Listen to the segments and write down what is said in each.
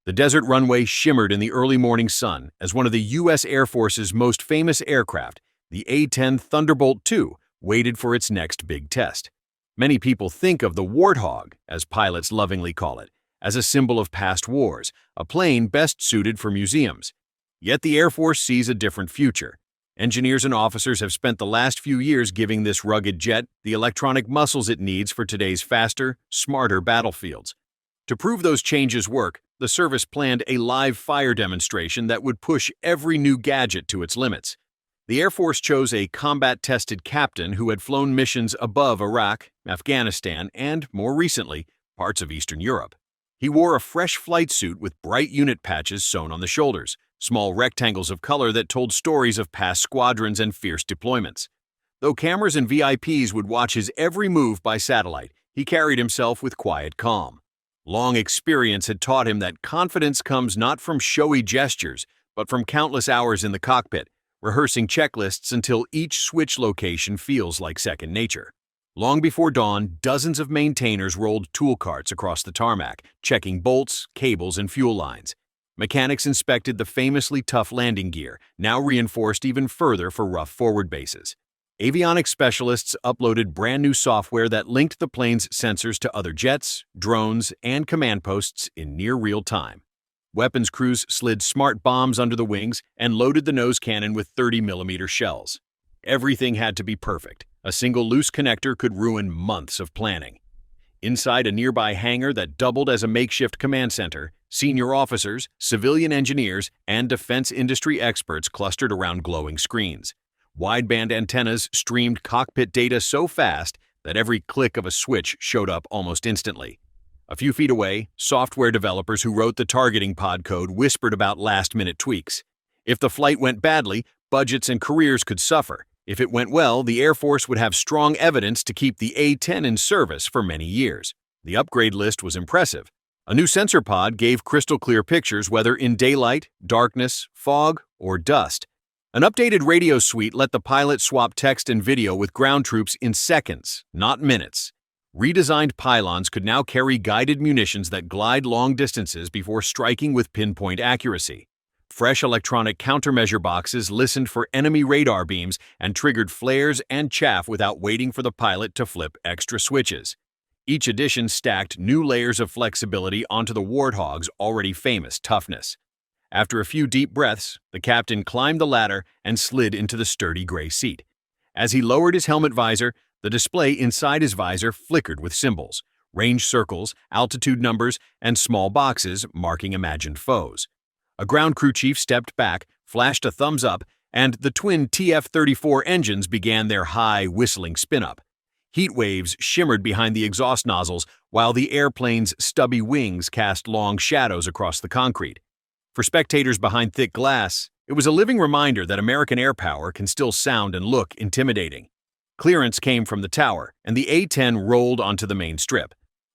The desert runway shimmered in the early morning sun as one of the U.S. Air Force's most famous aircraft, the A-10 Thunderbolt II, waited for its next big test. Many people think of the Warthog, as pilots lovingly call it, as a symbol of past wars, a plane best suited for museums. Yet the Air Force sees a different future. Engineers and officers have spent the last few years giving this rugged jet the electronic muscles it needs for today's faster, smarter battlefields. To prove those changes work, the service planned a live fire demonstration that would push every new gadget to its limits. The Air Force chose a combat-tested captain who had flown missions above Iraq, Afghanistan, and, more recently, parts of Eastern Europe. He wore a fresh flight suit with bright unit patches sewn on the shoulders, small rectangles of color that told stories of past squadrons and fierce deployments. Though cameras and VIPs would watch his every move by satellite, he carried himself with quiet calm. Long experience had taught him that confidence comes not from showy gestures, but from countless hours in the cockpit, rehearsing checklists until each switch location feels like second nature. Long before dawn, dozens of maintainers rolled tool carts across the tarmac, checking bolts, cables, and fuel lines. Mechanics inspected the famously tough landing gear, now reinforced even further for rough forward bases. Avionics specialists uploaded brand new software that linked the plane's sensors to other jets, drones, and command posts in near real time. Weapons crews slid smart bombs under the wings and loaded the nose cannon with 30mm shells. Everything had to be perfect. A single loose connector could ruin months of planning. Inside a nearby hangar that doubled as a makeshift command center, senior officers, civilian engineers, and defense industry experts clustered around glowing screens. Wideband antennas streamed cockpit data so fast that every click of a switch showed up almost instantly. A few feet away, software developers who wrote the targeting pod code whispered about last-minute tweaks. If the flight went badly, budgets and careers could suffer. If it went well, the Air Force would have strong evidence to keep the A-10 in service for many years. The upgrade list was impressive. A new sensor pod gave crystal-clear pictures whether in daylight, darkness, fog, or dust. An updated radio suite let the pilot swap text and video with ground troops in seconds, not minutes. Redesigned pylons could now carry guided munitions that glide long distances before striking with pinpoint accuracy. Fresh electronic countermeasure boxes listened for enemy radar beams and triggered flares and chaff without waiting for the pilot to flip extra switches. Each addition stacked new layers of flexibility onto the Warthog's already famous toughness. After a few deep breaths, the captain climbed the ladder and slid into the sturdy gray seat. As he lowered his helmet visor, the display inside his visor flickered with symbols, range circles, altitude numbers, and small boxes marking imagined foes. A ground crew chief stepped back, flashed a thumbs up, and the twin TF-34 engines began their high, whistling spin-up. Heat waves shimmered behind the exhaust nozzles, while the airplane's stubby wings cast long shadows across the concrete. For spectators behind thick glass, it was a living reminder that American air power can still sound and look intimidating. Clearance came from the tower, and the A-10 rolled onto the main strip.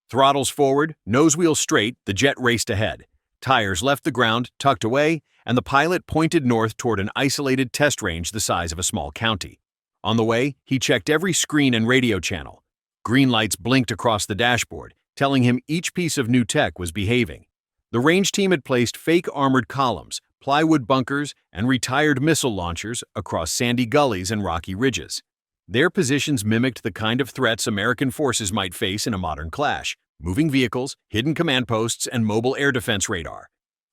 Throttles forward, nose wheel straight, the jet raced ahead. Tires left the ground, tucked away, and the pilot pointed north toward an isolated test range the size of a small county. On the way, he checked every screen and radio channel. Green lights blinked across the dashboard, telling him each piece of new tech was behaving. The range team had placed fake armored columns, plywood bunkers, and retired missile launchers across sandy gullies and rocky ridges. Their positions mimicked the kind of threats American forces might face in a modern clash: moving vehicles, hidden command posts, and mobile air defense radar.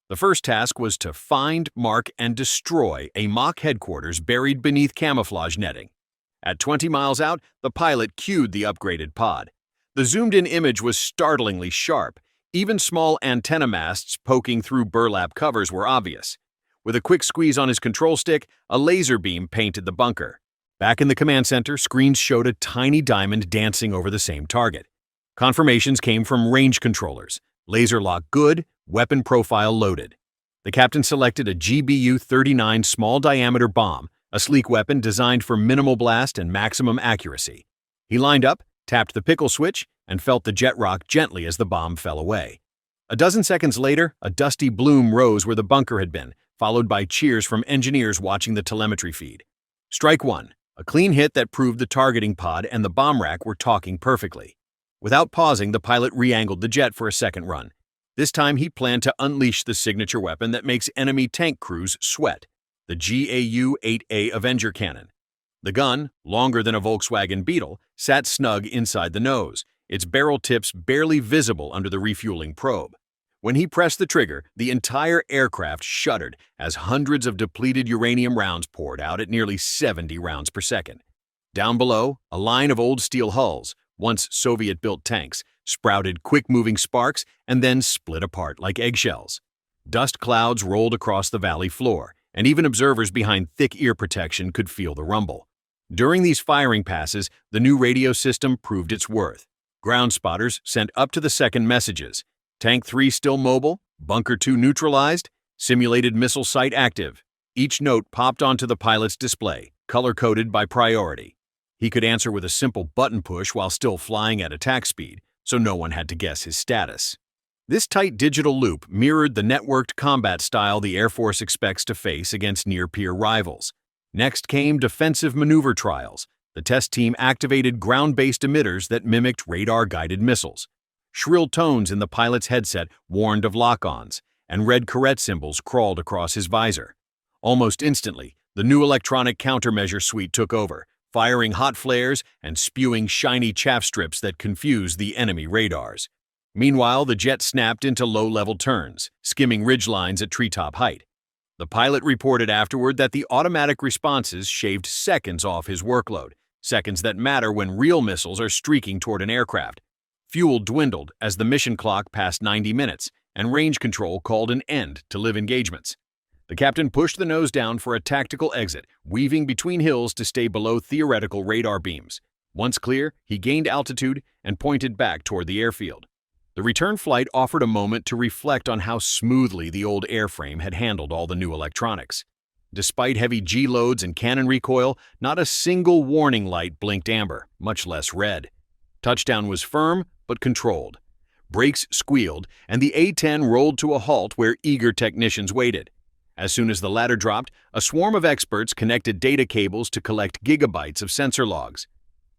The first task was to find, mark, and destroy a mock headquarters buried beneath camouflage netting. At 20 miles out, the pilot cued the upgraded pod. The zoomed-in image was startlingly sharp. Even small antenna masts poking through burlap covers were obvious. With a quick squeeze on his control stick, a laser beam painted the bunker. Back in the command center, screens showed a tiny diamond dancing over the same target. Confirmations came from range controllers. Laser lock good, weapon profile loaded. The captain selected a GBU-39 small-diameter bomb, a sleek weapon designed for minimal blast and maximum accuracy. He lined up, tapped the pickle switch, and felt the jet rock gently as the bomb fell away. A dozen seconds later, a dusty bloom rose where the bunker had been, followed by cheers from engineers watching the telemetry feed. Strike one, a clean hit that proved the targeting pod and the bomb rack were talking perfectly. Without pausing, the pilot re-angled the jet for a second run. This time he planned to unleash the signature weapon that makes enemy tank crews sweat, the GAU-8A Avenger cannon. The gun, longer than a Volkswagen Beetle, sat snug inside the nose, its barrel tips barely visible under the refueling probe. When he pressed the trigger, the entire aircraft shuddered as hundreds of depleted uranium rounds poured out at nearly 70 rounds per second. Down below, a line of old steel hulls, once Soviet-built tanks, sprouted quick-moving sparks and then split apart like eggshells. Dust clouds rolled across the valley floor, and even observers behind thick ear protection could feel the rumble. During these firing passes, the new radio system proved its worth. Ground spotters sent up-to-the-second messages. Tank 3 still mobile, Bunker 2 neutralized, simulated missile site active. Each note popped onto the pilot's display, color-coded by priority. He could answer with a simple button push while still flying at attack speed, so no one had to guess his status. This tight digital loop mirrored the networked combat style the Air Force expects to face against near-peer rivals. Next came defensive maneuver trials. The test team activated ground-based emitters that mimicked radar-guided missiles. Shrill tones in the pilot's headset warned of lock-ons, and red caret symbols crawled across his visor. Almost instantly, the new electronic countermeasure suite took over, firing hot flares and spewing shiny chaff strips that confused the enemy radars. Meanwhile, the jet snapped into low-level turns, skimming ridgelines at treetop height. The pilot reported afterward that the automatic responses shaved seconds off his workload, seconds that matter when real missiles are streaking toward an aircraft. Fuel dwindled as the mission clock passed 90 minutes, and range control called an end to live engagements. The captain pushed the nose down for a tactical exit, weaving between hills to stay below theoretical radar beams. Once clear, he gained altitude and pointed back toward the airfield. The return flight offered a moment to reflect on how smoothly the old airframe had handled all the new electronics. Despite heavy G-loads and cannon recoil, not a single warning light blinked amber, much less red. Touchdown was firm but controlled. Brakes squealed, and the A-10 rolled to a halt where eager technicians waited. As soon as the ladder dropped, a swarm of experts connected data cables to collect gigabytes of sensor logs.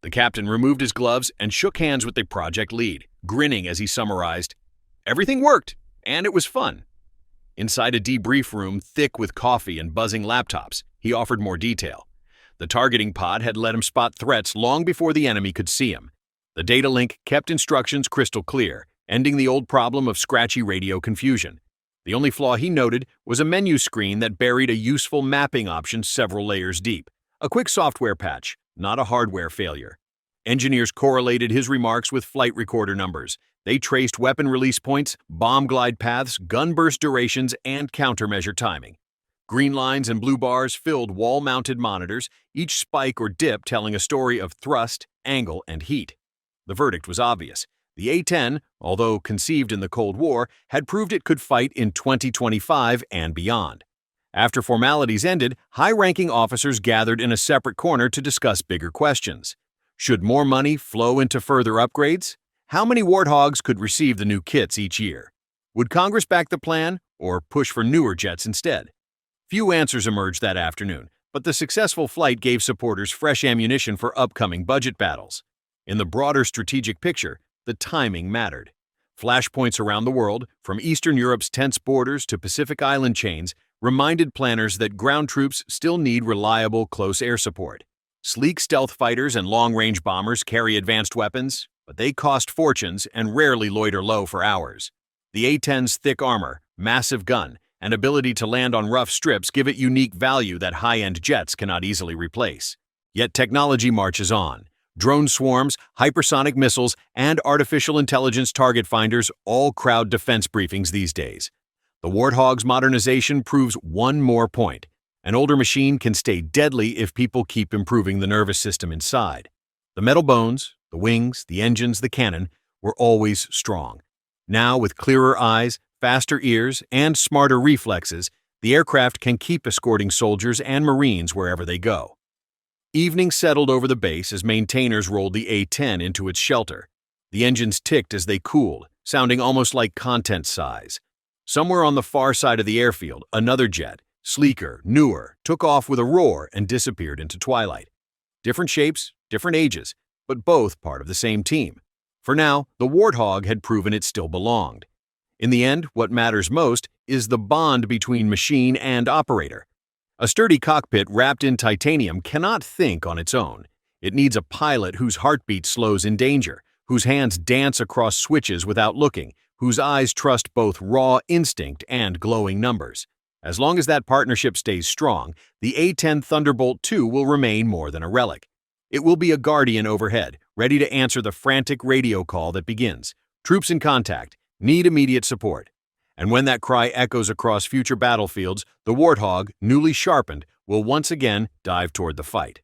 The captain removed his gloves and shook hands with the project lead, grinning as he summarized, "Everything worked, and it was fun." Inside a debrief room thick with coffee and buzzing laptops, he offered more detail. The targeting pod had let him spot threats long before the enemy could see him. The data link kept instructions crystal clear, ending the old problem of scratchy radio confusion. The only flaw he noted was a menu screen that buried a useful mapping option several layers deep. A quick software patch, not a hardware failure. Engineers correlated his remarks with flight recorder numbers. They traced weapon release points, bomb glide paths, gun burst durations, and countermeasure timing. Green lines and blue bars filled wall-mounted monitors, each spike or dip telling a story of thrust, angle, and heat. The verdict was obvious. The A-10, although conceived in the Cold War, had proved it could fight in 2025 and beyond. After formalities ended, high-ranking officers gathered in a separate corner to discuss bigger questions. Should more money flow into further upgrades? How many Warthogs could receive the new kits each year? Would Congress back the plan, or push for newer jets instead? Few answers emerged that afternoon, but the successful flight gave supporters fresh ammunition for upcoming budget battles. In the broader strategic picture, the timing mattered. Flashpoints around the world, from Eastern Europe's tense borders to Pacific island chains, reminded planners that ground troops still need reliable close air support. Sleek stealth fighters and long-range bombers carry advanced weapons, but they cost fortunes and rarely loiter low for hours. The A-10's thick armor, massive gun, and ability to land on rough strips give it unique value that high-end jets cannot easily replace. Yet technology marches on. Drone swarms, hypersonic missiles, and artificial intelligence target finders all crowd defense briefings these days. The Warthog's modernization proves one more point. An older machine can stay deadly if people keep improving the nervous system inside. The metal bones, the wings, the engines, the cannon were always strong. Now, with clearer eyes, faster ears, and smarter reflexes, the aircraft can keep escorting soldiers and Marines wherever they go. Evening settled over the base as maintainers rolled the A-10 into its shelter. The engines ticked as they cooled, sounding almost like content size. Somewhere on the far side of the airfield, another jet, sleeker, newer, took off with a roar and disappeared into twilight. Different shapes, different ages, but both part of the same team. For now, the Warthog had proven it still belonged. In the end, what matters most is the bond between machine and operator. A sturdy cockpit wrapped in titanium cannot think on its own. It needs a pilot whose heartbeat slows in danger, whose hands dance across switches without looking, whose eyes trust both raw instinct and glowing numbers. As long as that partnership stays strong, the A-10 Thunderbolt II will remain more than a relic. It will be a guardian overhead, ready to answer the frantic radio call that begins. Troops in contact, need immediate support. And when that cry echoes across future battlefields, the Warthog, newly sharpened, will once again dive toward the fight.